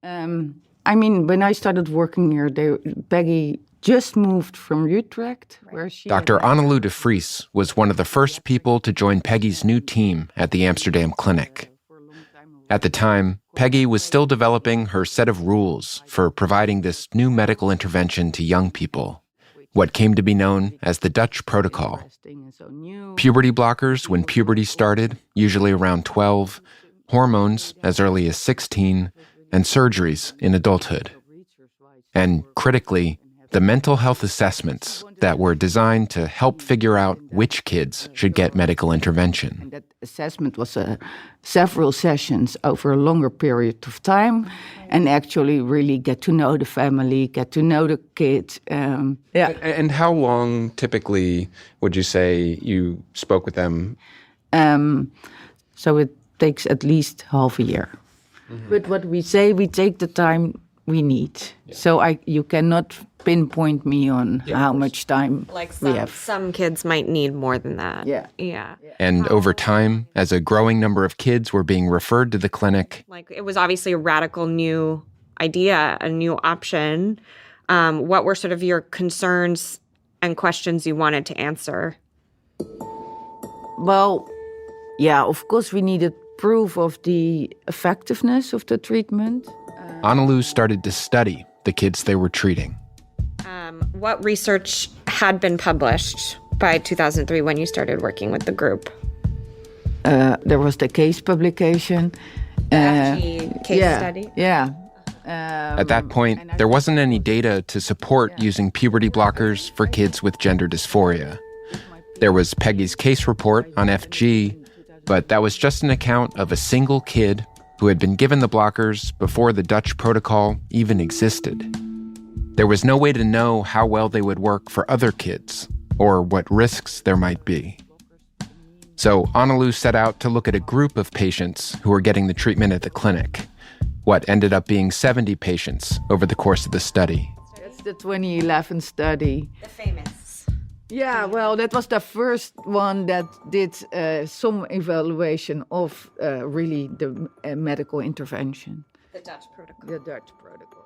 I mean, when I started working here, Peggy just moved from Utrecht, where she... Dr. Annelou de Vries was one of the first people to join Peggy's new team at the Amsterdam clinic. At the time, Peggy was still developing her set of rules for providing this new medical intervention to young people, what came to be known as the Dutch protocol. Puberty blockers when puberty started, usually around 12, hormones as early as 16, and surgeries in adulthood. And critically, the mental health assessments that were designed to help figure out which kids should get medical intervention. And that assessment was several sessions over a longer period of time, and actually really get to know the family, get to know the kids. And how long typically would you say you spoke with them? So it takes at least half a year. Mm-hmm. But what we say, we take the time we need. Yeah. So you cannot pinpoint me on how much time we have. Some kids might need more than that. Yeah. And over time, as a growing number of kids were being referred to the clinic... It was obviously a radical new idea, a new option. What were sort of your concerns and questions you wanted to answer? Well, yeah, of course we needed proof of the effectiveness of the treatment. Annelou started to study the kids they were treating. What research had been published by 2003 when you started working with the group? There was the case publication. Case study? Yeah. At that point, there wasn't any data to support using puberty blockers for kids with gender dysphoria. There was Peggy's case report on FG, but that was just an account of a single kid who had been given the blockers before the Dutch protocol even existed. There was no way to know how well they would work for other kids, or what risks there might be. So Annelou set out to look at a group of patients who were getting the treatment at the clinic, what ended up being 70 patients over the course of the study. That's the 2011 study. The famous. Yeah, well, that was the first one that did some evaluation of really the medical intervention. The Dutch protocol. The Dutch protocol.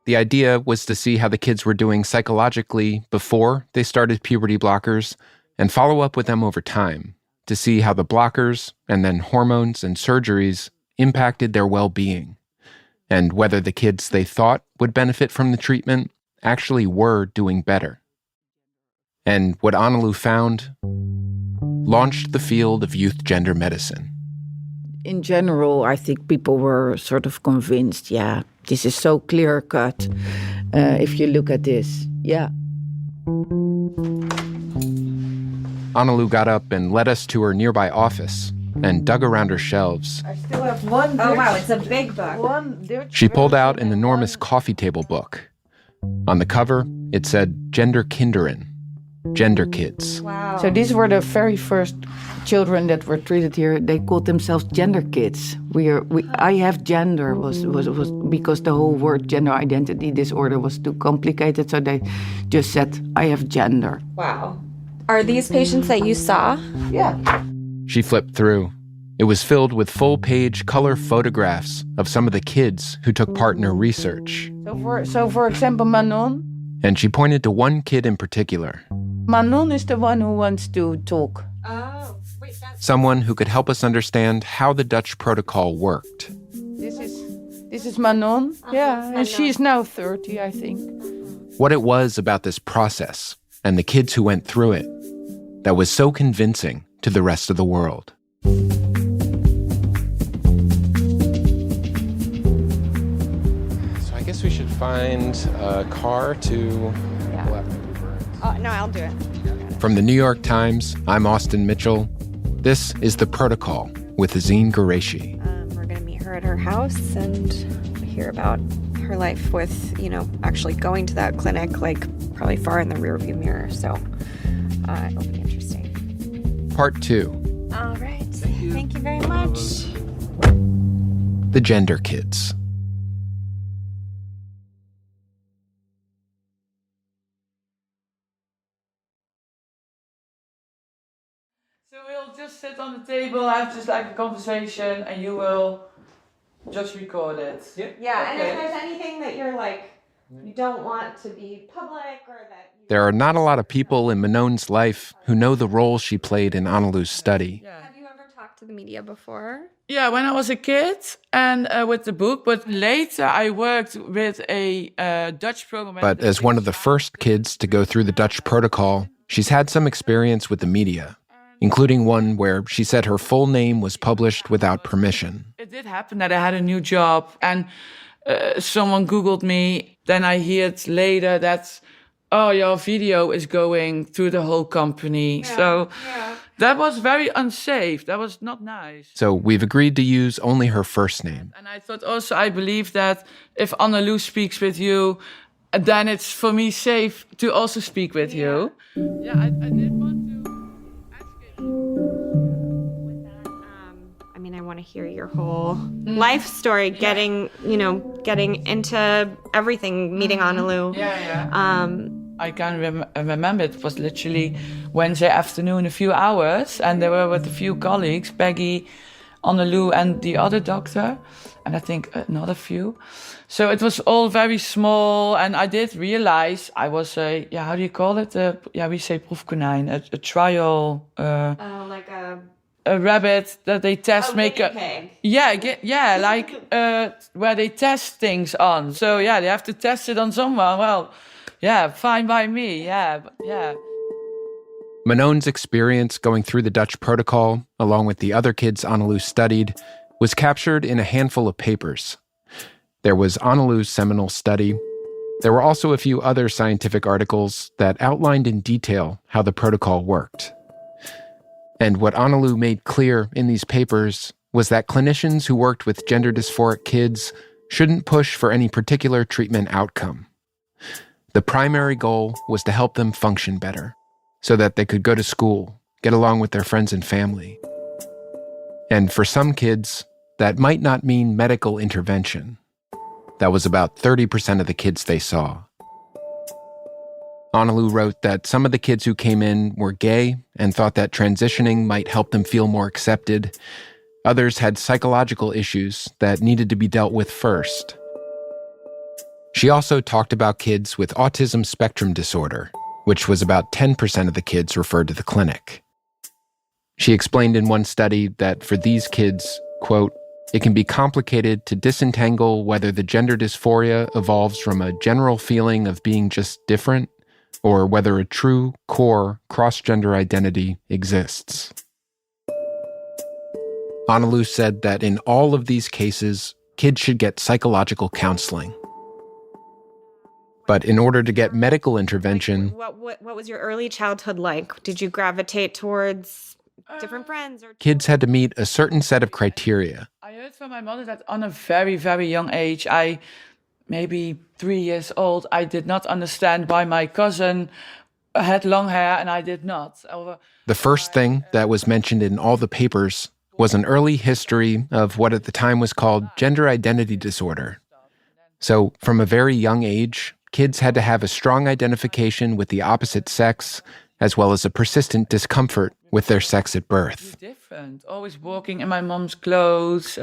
The idea was to see how the kids were doing psychologically before they started puberty blockers and follow up with them over time to see how the blockers and then hormones and surgeries impacted their well-being and whether the kids they thought would benefit from the treatment actually were doing better. And what Annelou found launched the field of youth gender medicine. In general, I think people were sort of convinced, this is so clear-cut if you look at this, Annelou got up and led us to her nearby office and dug around her shelves. I still have one. Oh, wow, it's a big book. She pulled out an enormous coffee table book. On the cover, it said Gender Kinderen, gender kids. Wow. So these were the very first children that were treated here. They called themselves gender kids. I have gender was because the whole word gender identity disorder was too complicated. So they just said, I have gender. Wow. Are these patients that you saw? Yeah. She flipped through. It was filled with full-page color photographs of some of the kids who took part in her research. So for example, Manon. And she pointed to one kid in particular. Manon is the one who wants to talk. Oh, wait, that's... Someone who could help us understand how the Dutch protocol worked. This is Manon. And she is now 30, I think. What it was about this process and the kids who went through it that was so convincing to the rest of the world. So I guess we should find a car to... no, I'll do it. From the New York Times, I'm Austin Mitchell. This is The Protocol with Azine Qureshi. We're going to meet her at her house and hear about her life with, actually going to that clinic, probably far in the rearview mirror. So it'll be interesting. Part 2. All right. Thank you very much. The Gender Kids. So we'll just sit on the table, have just a conversation, and you will Just record it. Yeah, and if there's anything that you're like, you don't want to be public or that... There are not a lot of people in Manon's life who know the role she played in Analu's study. Have you ever talked to the media before? Yeah, when I was a kid and with the book, but later I worked with a Dutch program. But as one of the first kids to go through the Dutch protocol, she's had some experience with the media, including one where she said her full name was published without permission. It did happen that I had a new job and someone Googled me. Then I heard later that, oh, your video is going through the whole company. That was very unsafe. That was not nice. So we've agreed to use only her first name. And I thought also, I believe that if Annalou speaks with you, then it's for me safe to also speak with you. Yeah, I did want to ask you. I mean, I want to hear your whole life story, getting into everything, meeting Annalou. I can remember it was literally Wednesday afternoon, a few hours, and they were with a few colleagues, Peggy, Annalou, and the other doctor, and I think another few. So it was all very small, and I did realize I was how do you call it? We say proefkonijn, a trial. Like a rabbit that they test, make a pig. where they test things on. So they have to test it on someone. Well, fine by me. Manon's experience going through the Dutch protocol, along with the other kids Annalou studied, was captured in a handful of papers. There was Annalou's seminal study. There were also a few other scientific articles that outlined in detail how the protocol worked. And what Annalou made clear in these papers was that clinicians who worked with gender dysphoric kids shouldn't push for any particular treatment outcome. The primary goal was to help them function better, so that they could go to school, get along with their friends and family. And for some kids, that might not mean medical intervention. That was about 30% of the kids they saw. Annalou wrote that some of the kids who came in were gay and thought that transitioning might help them feel more accepted. Others had psychological issues that needed to be dealt with first. She also talked about kids with autism spectrum disorder, which was about 10% of the kids referred to the clinic. She explained in one study that for these kids, quote, it can be complicated to disentangle whether the gender dysphoria evolves from a general feeling of being just different or whether a true, core, cross-gender identity exists. Annalou said that in all of these cases, kids should get psychological counseling. But in order to get medical intervention... What was your early childhood like? Did you gravitate towards different friends? Or kids had to meet a certain set of criteria. I heard from my mother that on a very, very young age, maybe 3 years old, I did not understand why my cousin had long hair and I did not. The first thing that was mentioned in all the papers was an early history of what at the time was called gender identity disorder. So from a very young age, kids had to have a strong identification with the opposite sex, as well as a persistent discomfort with their sex at birth. Different, always walking in my mom's clothes,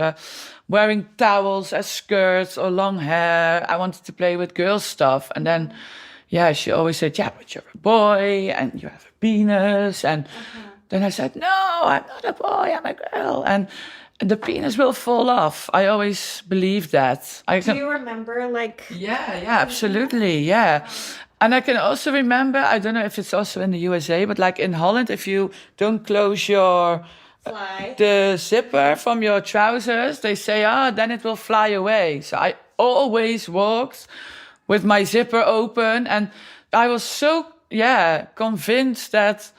wearing towels as skirts or long hair. I wanted to play with girl stuff. And then, she always said, but you're a boy and you have a penis. And then I said, no, I'm not a boy, I'm a girl. And the penis will fall off. I always believed that. Do you remember, Yeah, absolutely, yeah. And I can also remember, I don't know if it's also in the USA, but like in Holland, if you don't close the zipper from your trousers, they say, then it will fly away. So I always walked with my zipper open, and I was so, convinced that,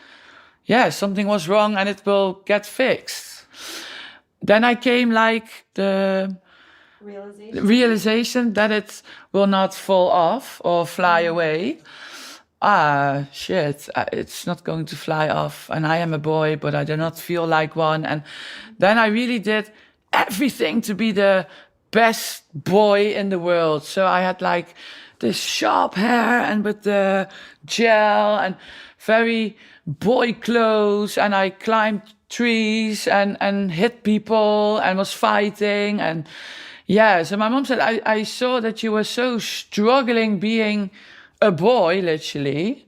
something was wrong and it will get fixed. Then I came the realization that it will not fall off or fly away. It's not going to fly off. And I am a boy, but I do not feel like one. And then I really did everything to be the best boy in the world. So I had this sharp hair and with the gel and very boy clothes. And I climbed trees and hit people and was fighting. And Yeah, so my mom said, I saw that you were so struggling being a boy, literally.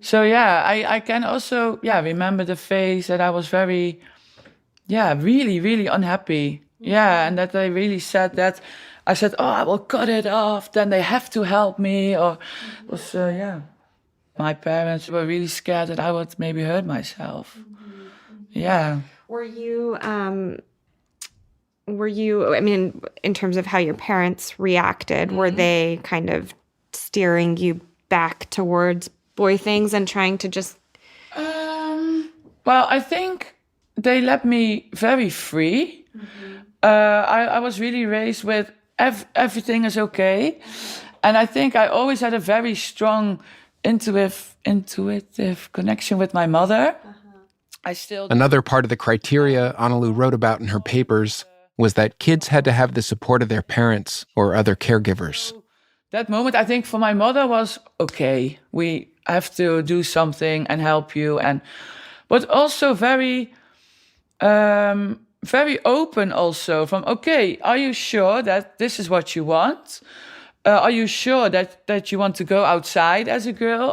So yeah, I can also, remember the phase that I was very, really, really unhappy. Yeah, and that they really said that. I said, oh, I will cut it off, then they have to help me. Or it was, my parents were really scared that I would maybe hurt myself. Yeah. Were you, I mean, in terms of how your parents reacted, were they kind of steering you back towards boy things and trying to just... Well, I think they let me very free. I was really raised with everything is okay. And I think I always had a very strong intuitive connection with my mother. Another part of the criteria Analu wrote about in her papers was that kids had to have the support of their parents or other caregivers. That moment, I think, for my mother was, okay, we have to do something and help you. But also very open also from, okay, are you sure that this is what you want? Are you sure that you want to go outside as a girl?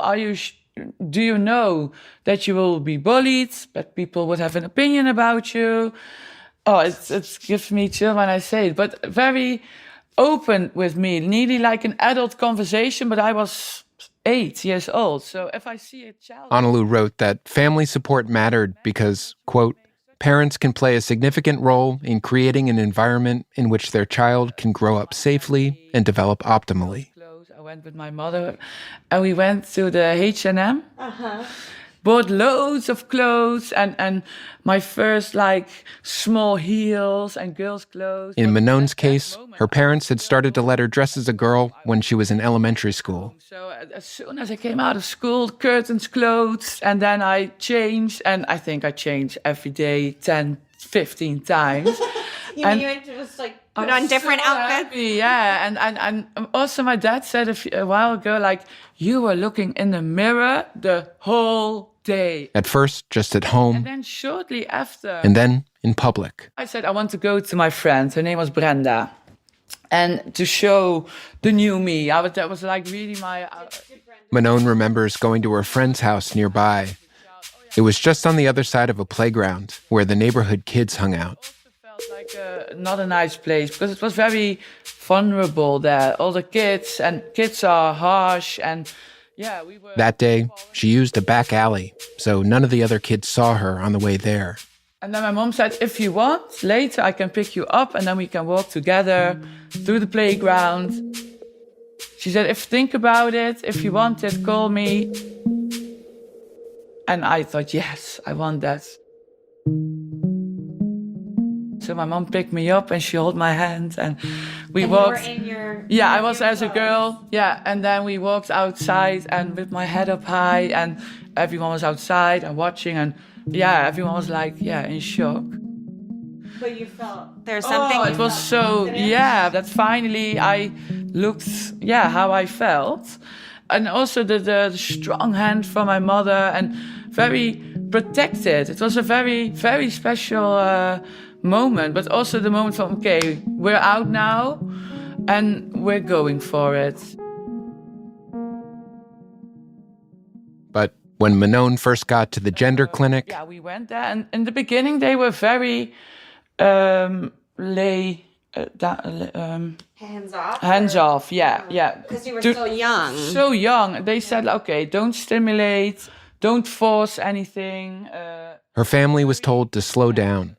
Do you know that you will be bullied, that people would have an opinion about you? Oh, it gives me chill when I say it, but very open with me, nearly like an adult conversation, but I was 8 years old. So if I see a child... Analu wrote that family support mattered because, quote, parents can play a significant role in creating an environment in which their child can grow up safely and develop optimally. I went with my mother and we went to the H&M, bought loads of clothes and my first like small heels and girls' clothes. In Manon's case, her parents had started to let her dress as a girl when she was in elementary school. So as soon as I came out of school, curtains, clothes, and then I changed, and I think I changed every day 10, 15 times. You just like put on different outfits? Happy, yeah, and also my dad said a while ago, like, you were looking in the mirror the whole day. At first, just at home. And then shortly after. And then in public. I said, I want to go to my friend. Her name was Brenda. And to show the new me. That was like really my... Manon remembers going to her friend's house nearby. It was just on the other side of a playground where the neighborhood kids hung out. Like not a nice place because it was very vulnerable there. All the kids are harsh and we were... That day, she used a back alley, so none of the other kids saw her on the way there. And then my mom said, if you want, later I can pick you up and then we can walk together through the playground. She said, think about it, if you want it, call me. And I thought, yes, I want that. So my mom picked me up and she held my hand and we walked. You were in your... Yeah, I was as a girl. Yeah, and then we walked outside and with my head up high and everyone was outside and watching and everyone was like, in shock. But you felt there's something... Oh, it was so, that finally I looked, how I felt. And also the strong hand from my mother and very protected. It was a very, very special moment, but also the moment from, okay, we're out now and we're going for it. But when Manon first got to the gender clinic... Yeah, we went there and in the beginning they were very hands off, yeah. Because you were so young. So young. They said, okay, don't stimulate, don't force anything. Her family was told to slow down,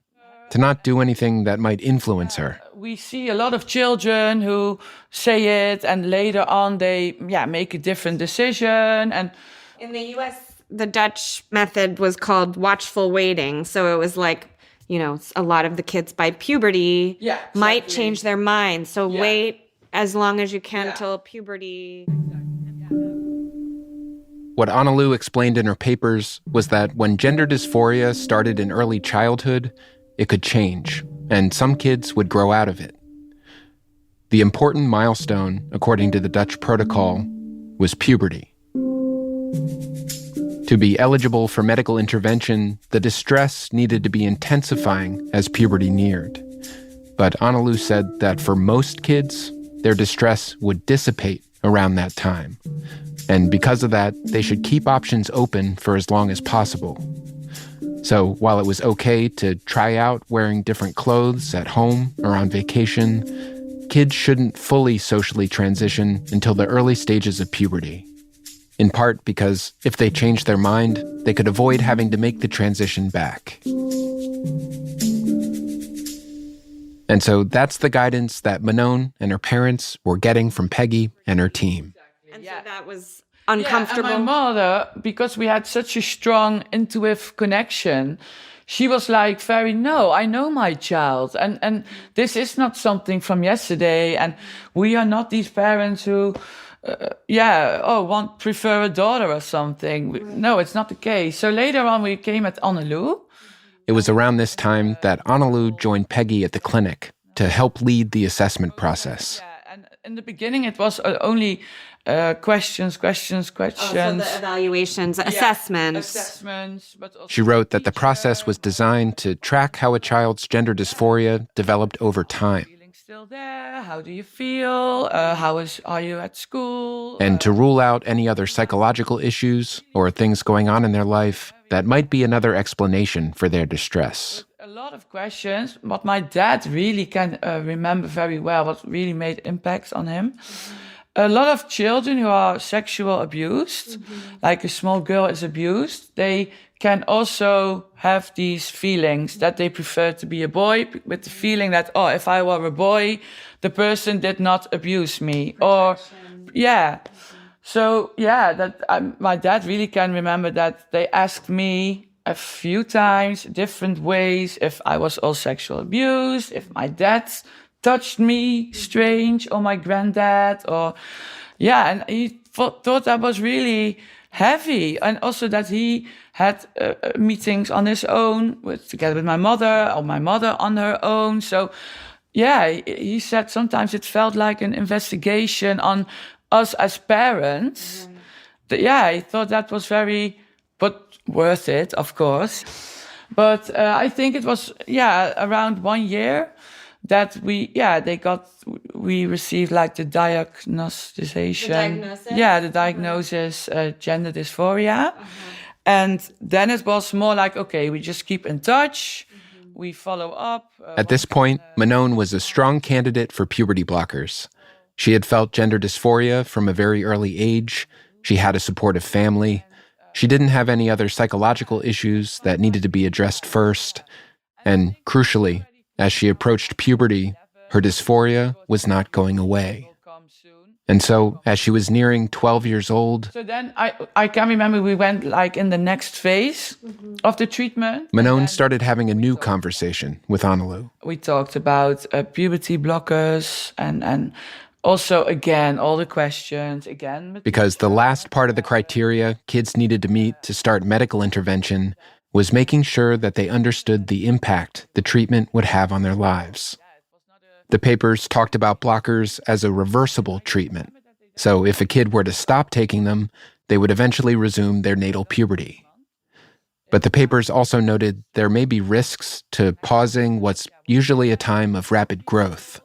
to not do anything that might influence her. We see a lot of children who say it and later on they make a different decision. And in the US, the Dutch method was called watchful waiting. So it was like, a lot of the kids by puberty might change their minds. So wait as long as you can till puberty. What Analu explained in her papers was that when gender dysphoria started in early childhood, it could change, and some kids would grow out of it. The important milestone, according to the Dutch protocol, was puberty. To be eligible for medical intervention, the distress needed to be intensifying as puberty neared. But Annalou said that for most kids, their distress would dissipate around that time. And because of that, they should keep options open for as long as possible. So while it was okay to try out wearing different clothes at home or on vacation, kids shouldn't fully socially transition until the early stages of puberty. In part because if they changed their mind, they could avoid having to make the transition back. And so that's the guidance that Manon and her parents were getting from Peggy and her team. And so that was uncomfortable. Yeah, and my mother, because we had such a strong intuitive connection, she was like no, I know my child. And this is not something from yesterday. And we are not these parents who, prefer a daughter or something. Right. No, it's not the case. So later on, we came at Annalou. It was around this time that Annalou joined Peggy at the clinic to help lead the assessment process. Yeah, and in the beginning, it was only questions. Oh, so the evaluations, assessments. But also She wrote that the process was designed to track how a child's gender dysphoria developed over time. Feeling still there? How do you feel? Are you at school? And to rule out any other psychological issues or things going on in their life that might be another explanation for their distress. A lot of questions. What my dad really can remember very well, what really made impacts on him. A lot of children who are sexual abused, like a small girl is abused, they can also have these feelings that they prefer to be a boy, with the feeling that, if I were a boy, the person did not abuse me. My dad really can remember that they asked me a few times, different ways, if I was all sexual abused, if my dad touched me strange, or my granddad, and he thought that was really heavy. And also that he had meetings on his own, together with my mother, or my mother on her own. So, he said sometimes it felt like an investigation on us as parents. He thought that was but worth it, of course. But I think it was, around 1 year that we received like the diagnosticization. The diagnosis, gender dysphoria. And then it was more like, okay, we just keep in touch. We follow up. At this point, Manon was a strong candidate for puberty blockers. She had felt gender dysphoria from a very early age. She had a supportive family. She didn't have any other psychological issues that needed to be addressed first. And crucially, as she approached puberty, her dysphoria was not going away. And so, as she was nearing 12 years old... So then I can remember we went like in the next phase of the treatment. Manon started having a new conversation with Annalou. We talked about puberty blockers and also, again, all the questions, again. Because the last part of the criteria kids needed to meet to start medical intervention was making sure that they understood the impact the treatment would have on their lives. The papers talked about blockers as a reversible treatment. So if a kid were to stop taking them, they would eventually resume their natal puberty. But the papers also noted there may be risks to pausing what's usually a time of rapid growth,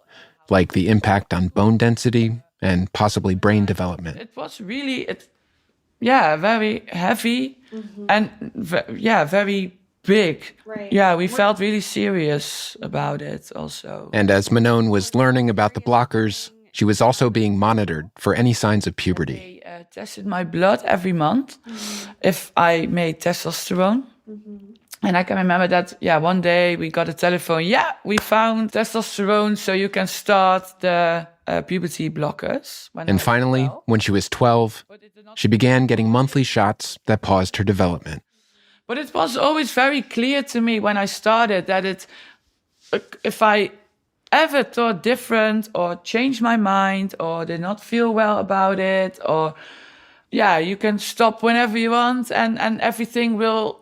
like the impact on bone density and possibly brain development. It was really, very heavy and very big. Right. We felt really serious about it also. And as Manon was learning about the blockers, she was also being monitored for any signs of puberty. They tested my blood every month if I made testosterone. And I can remember that, one day we got a telephone. We found testosterone, so you can start the puberty blockers. And finally, when she was 12, she began getting monthly shots that paused her development. But it was always very clear to me when I started that if I ever thought different or changed my mind or did not feel well about it, or you can stop whenever you want and everything will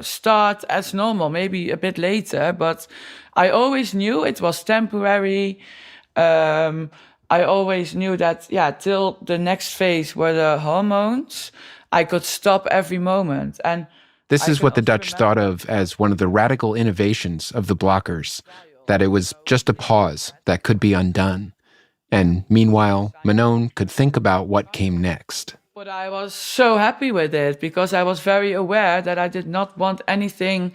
start as normal, maybe a bit later. But I always knew it was temporary. I always knew that till the next phase were the hormones, I could stop every moment. And this is what the Dutch thought of as one of the radical innovations of the blockers, that it was just a pause that could be undone. And meanwhile, Manon could think about what came next. But I was so happy with it because I was very aware that I did not want anything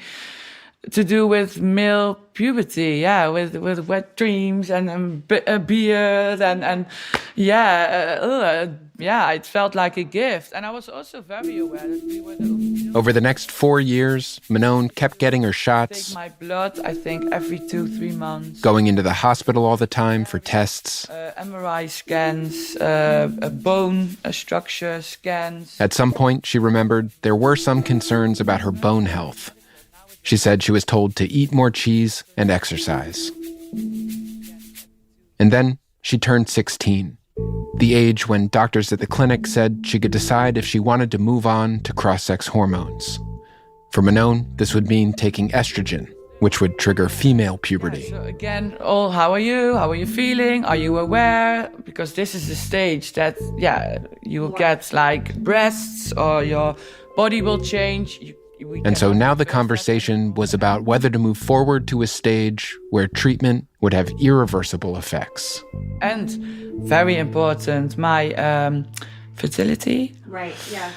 to do with male puberty, with wet dreams and a beard and it felt like a gift. And I was also very aware that we were the only... Over the next 4 years, Manon kept getting her shots, take my blood, I think, every 2-3 months. going into the hospital all the time for tests. MRI scans, bone structure scans. At some point, she remembered there were some concerns about her bone health. She said she was told to eat more cheese and exercise. And then she turned 16, the age when doctors at the clinic said she could decide if she wanted to move on to cross-sex hormones. For Manon, this would mean taking estrogen, which would trigger female puberty. So again, how are you? How are you feeling? Are you aware? Because this is the stage that, you will get like breasts or your body will change. And so now the conversation was about whether to move forward to a stage where treatment would have irreversible effects. And very important, my fertility. Right, yeah.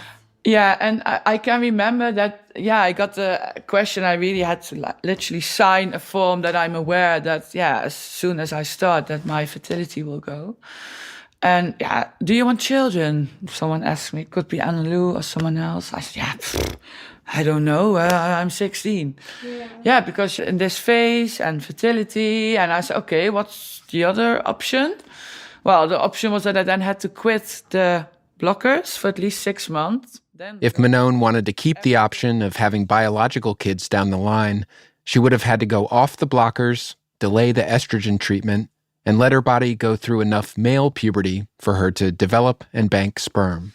Yeah, and I can remember that, I got the question. I really had to literally sign a form that I'm aware that, as soon as I start, that my fertility will go. And do you want children? Someone asked me, could be Annalou or someone else. I said, I don't know, I'm 16. Yeah, because in this phase and fertility, and I said, okay, what's the other option? Well, the option was that I then had to quit the blockers for at least 6 months. If Manon wanted to keep the option of having biological kids down the line, she would have had to go off the blockers, delay the estrogen treatment, and let her body go through enough male puberty for her to develop and bank sperm.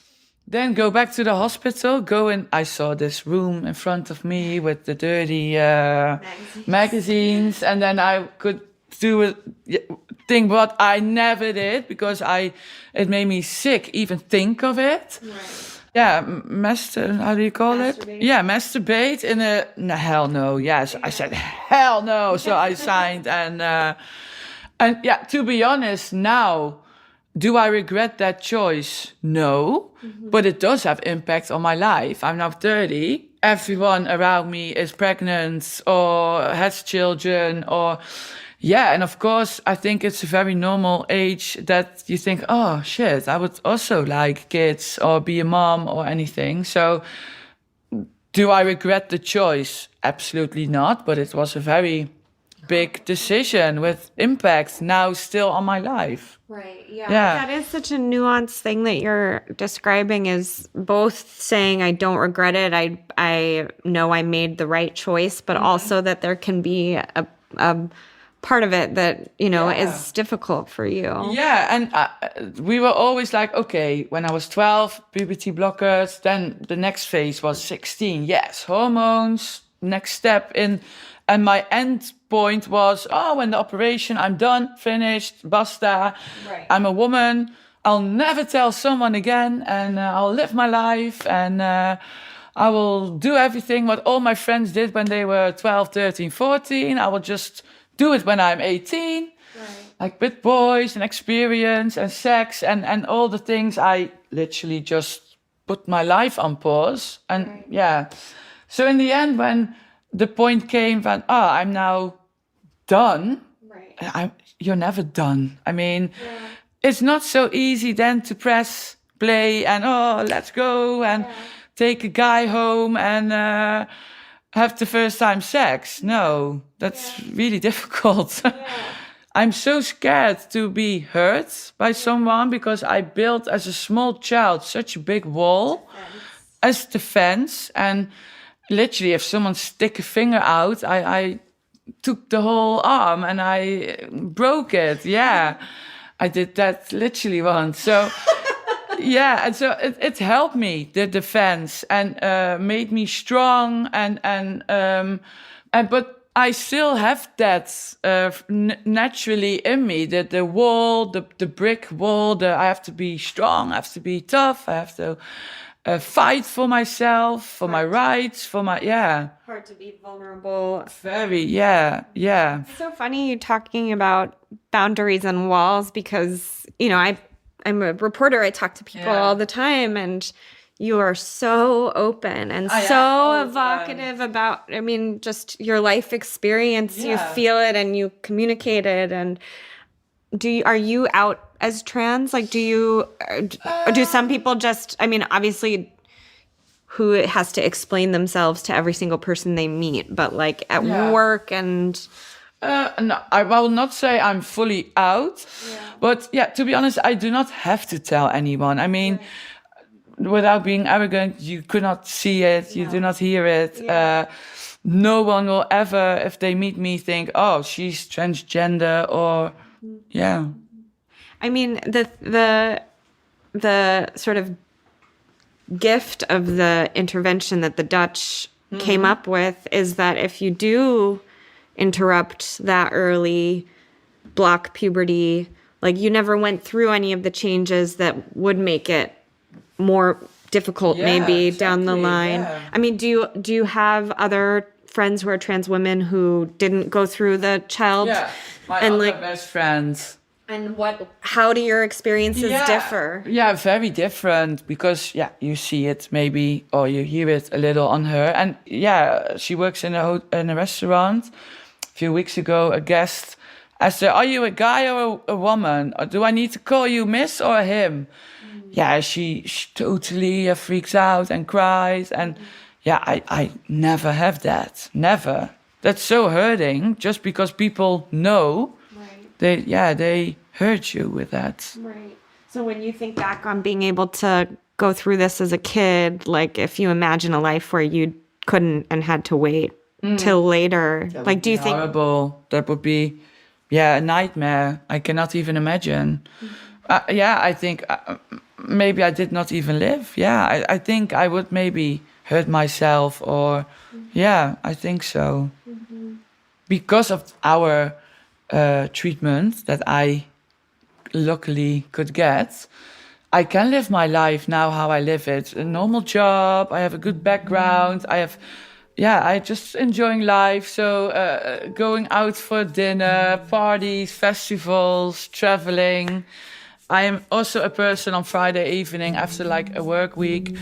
Then go back to the hospital, I saw this room in front of me with the dirty magazines, and then I could do a thing what I never did because it made me sick even think of it. Right. Yeah, how do you call it? Yeah, masturbate in no, hell no. Yes, I said hell no. So I signed and to be honest, now, do I regret that choice? No, but it does have impact on my life. I'm now 30. Everyone around me is pregnant or has children and of course, I think it's a very normal age that you think, oh shit, I would also like kids or be a mom or anything. So do I regret the choice? Absolutely not, but it was a very big decision with impact now still on my life. Right. Yeah. That is such a nuanced thing that you're describing, is both saying I don't regret it. I know I made the right choice, but also that there can be a part of it that, is difficult for you. Yeah. And we were always like, okay, when I was 12, puberty blockers, then the next phase was 16. Yes. Hormones, next step in. And my end point was, when the operation, I'm done, finished, basta. Right. I'm a woman. I'll never tell someone again, and I'll live my life, and I will do everything what all my friends did when they were 12, 13, 14. I will just do it when I'm 18, right. Like with boys and experience and sex and all the things. I literally just put my life on pause. And so in the end, when the point came that, I'm now done. Right. You're never done. I mean, it's not so easy then to press play and, let's go and take a guy home and have the first time sex. No, that's really difficult. I'm so scared to be hurt by someone because I built as a small child such a big wall as defense. And literally, if someone stick a finger out, I took the whole arm and I broke it. Yeah, I did that literally once. So, and so it helped me, the defense, and made me strong. But I still have that naturally in me. The wall, the brick wall. I have to be strong. I have to be tough. I have to fight for myself, for my rights, for my, Hard to be vulnerable. Very, yeah. It's so funny you talking about boundaries and walls because, you know, I'm a reporter. I talk to people all the time, and you are so open and so evocative about, I mean, just your life experience. You feel it and you communicate it. And are you out as trans? Like, do some people just, I mean, obviously who has to explain themselves to every single person they meet, but like at work and... No, I will not say I'm fully out, but to be honest, I do not have to tell anyone. I mean, without being arrogant, you could not see it, you do not hear it. No one will ever, if they meet me, think, oh, she's transgender or, I mean, the sort of gift of the intervention that the Dutch came up with is that if you do interrupt that early, block puberty, like you never went through any of the changes that would make it more difficult maybe down the line. I mean, do you have other friends who are trans women who didn't go through the child? My other best friends. And how do your experiences differ? Yeah, very different because you see it maybe or you hear it a little on her. And she works in a restaurant. A few weeks ago, a guest asked her, "Are you a guy or a woman? Or do I need to call you Miss or him?" Yeah, she totally freaks out and cries. And I never have that. Never. That's so hurting just because people know. They hurt you with that. Right. So when you think back on being able to go through this as a kid, like if you imagine a life where you couldn't and had to wait till later, like do you think horrible? That would be a nightmare. I cannot even imagine. I think maybe I did not even live. I think I would maybe hurt myself or I think so. Because of our treatment that I luckily could get, I can live my life now how I live it. A normal job, I have a good background, I just enjoying life. So going out for dinner, parties, festivals, traveling. I am also a person on Friday evening after like a work week.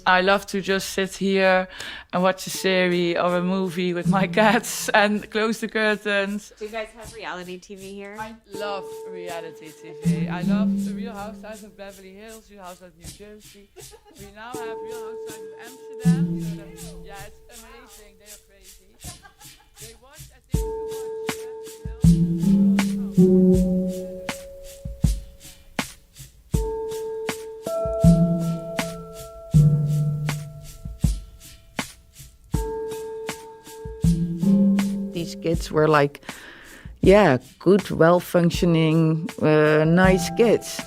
I love to just sit here and watch a series or a movie with my cats and close the curtains. Do you guys have reality TV here? I love reality TV. I love the Real Housewives of Beverly Hills, Real Housewives of New Jersey. We now have Real Housewives of Amsterdam. So it's amazing. They are crazy. They watch, I think, too much. These kids were like, good, well-functioning, nice kids,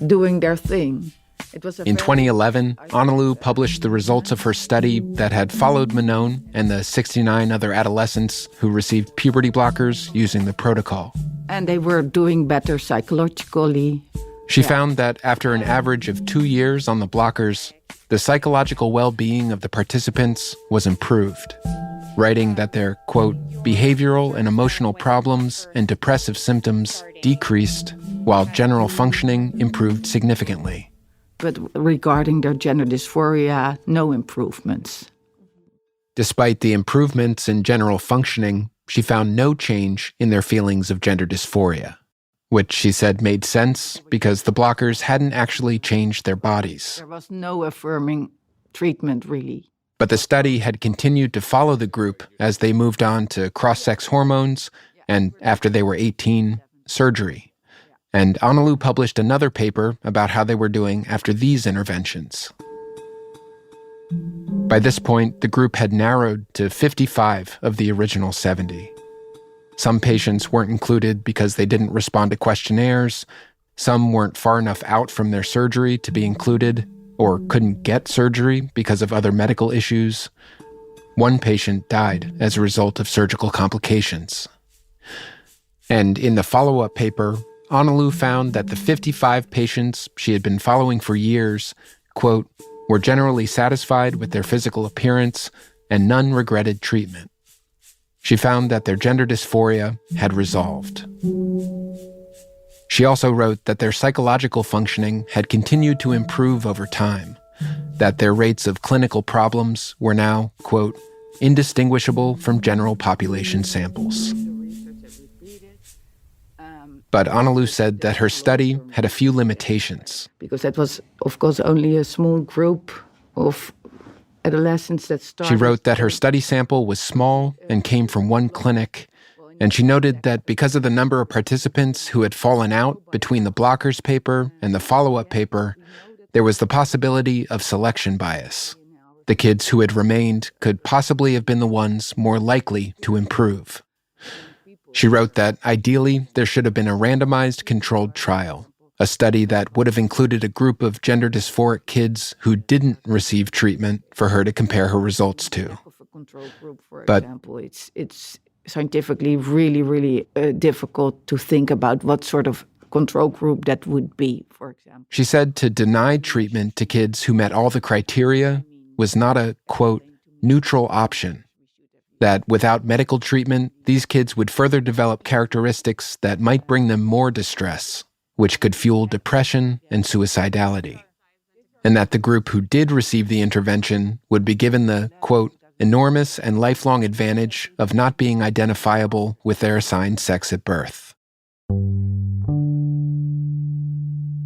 doing their thing. It was in 2011, Analu published the results of her study that had followed Manon and the 69 other adolescents who received puberty blockers using the protocol. And they were doing better psychologically. She found that after an average of 2 years on the blockers, the psychological well-being of the participants was improved, writing that their, quote, behavioral and emotional problems and depressive symptoms decreased while general functioning improved significantly. But regarding their gender dysphoria, no improvements. Despite the improvements in general functioning, she found no change in their feelings of gender dysphoria, which she said made sense because the blockers hadn't actually changed their bodies. There was no affirming treatment, really. But the study had continued to follow the group as they moved on to cross-sex hormones and, after they were 18, surgery. And Analu published another paper about how they were doing after these interventions. By this point, the group had narrowed to 55 of the original 70. Some patients weren't included because they didn't respond to questionnaires. Some weren't far enough out from their surgery to be included, or couldn't get surgery because of other medical issues. One patient died as a result of surgical complications. And in the follow-up paper, Analu found that the 55 patients she had been following for years quote, were generally satisfied with their physical appearance and none regretted treatment. She found that their gender dysphoria had resolved. She also wrote that their psychological functioning had continued to improve over time, that their rates of clinical problems were now, quote, indistinguishable from general population samples. But Analu said that her study had a few limitations. Because that was, of course, only a small group of adolescents that started. She wrote that her study sample was small and came from one clinic, and she noted that because of the number of participants who had fallen out between the blockers paper and the follow-up paper, there was the possibility of selection bias. The kids who had remained could possibly have been the ones more likely to improve. She wrote that ideally there should have been a randomized controlled trial, a study that would have included a group of gender dysphoric kids who didn't receive treatment for her to compare her results to. But it's scientifically really, really difficult to think about what sort of control group that would be, for example. She said to deny treatment to kids who met all the criteria was not a, quote, neutral option. That without medical treatment, these kids would further develop characteristics that might bring them more distress, which could fuel depression and suicidality. And that the group who did receive the intervention would be given the, quote, enormous and lifelong advantage of not being identifiable with their assigned sex at birth.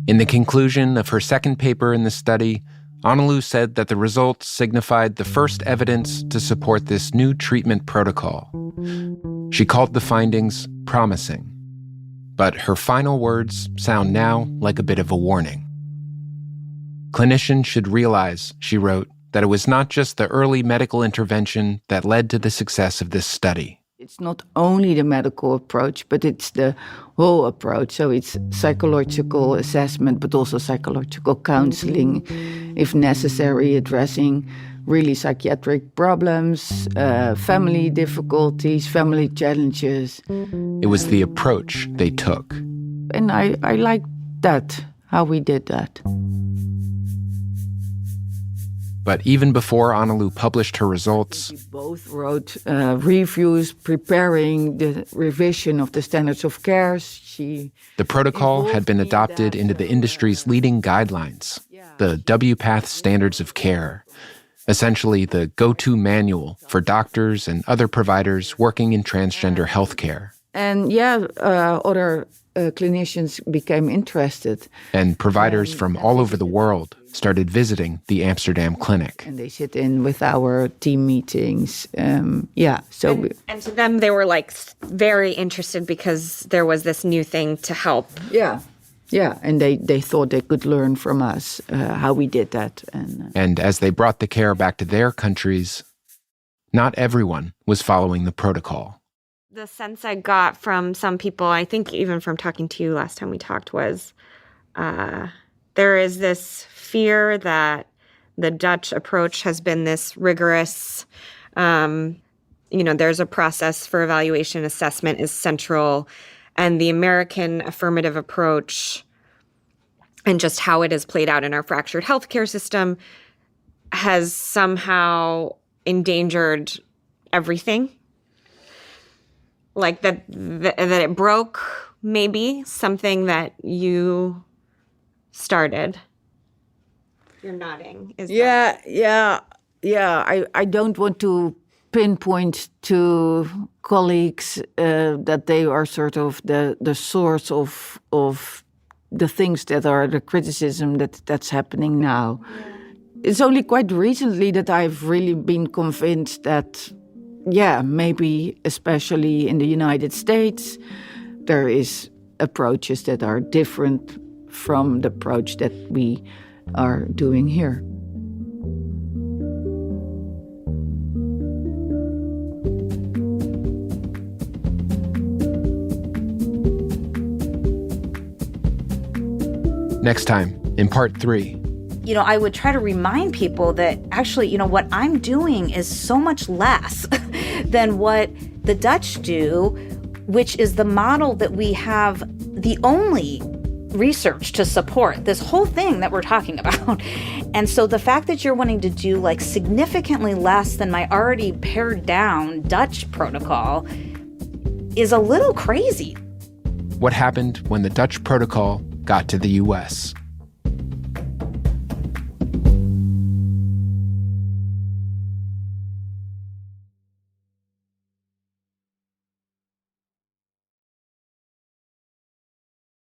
In the conclusion of her second paper in the study, Analu said that the results signified the first evidence to support this new treatment protocol. She called the findings promising. But her final words sound now like a bit of a warning. Clinicians should realize, she wrote, that it was not just the early medical intervention that led to the success of this study. It's not only the medical approach, but it's the whole approach. So it's psychological assessment, but also psychological counseling, if necessary, addressing really psychiatric problems, family difficulties, family challenges. It was the approach they took. And I like that, how we did that. But even before Analu published her results, We both wrote reviews preparing the revision of the standards of care. the protocol had been adopted into the industry's leading guidelines, the WPATH standards of care, essentially the go-to manual for doctors and other providers working in transgender healthcare. And other clinicians became interested. And providers from all over the world started visiting the Amsterdam clinic. And they sit in with our team meetings. And to them, they were like very interested because there was this new thing to help. Yeah, and they thought they could learn from us how we did that. And as they brought the care back to their countries, not everyone was following the protocol. The sense I got from some people, I think even from talking to you last time we talked, was there is this fear that the Dutch approach has been this rigorous, there's a process for evaluation, assessment is central, and the American affirmative approach and just how it has played out in our fractured healthcare system has somehow endangered everything. Like that it broke maybe something that you started. You're nodding. I don't want to pinpoint to colleagues that they are sort of the source of the things that are the criticism that's happening now. It's only quite recently that I've really been convinced that maybe especially in the United States, there is approaches that are different from the approach that we are doing here. Next time, in part 3. I would try to remind people that actually, what I'm doing is so much less than what the Dutch do, which is the model that we have, the only research to support this whole thing that we're talking about. And so the fact that you're wanting to do like significantly less than my already pared down Dutch protocol is a little crazy. What happened when the Dutch protocol got to the US?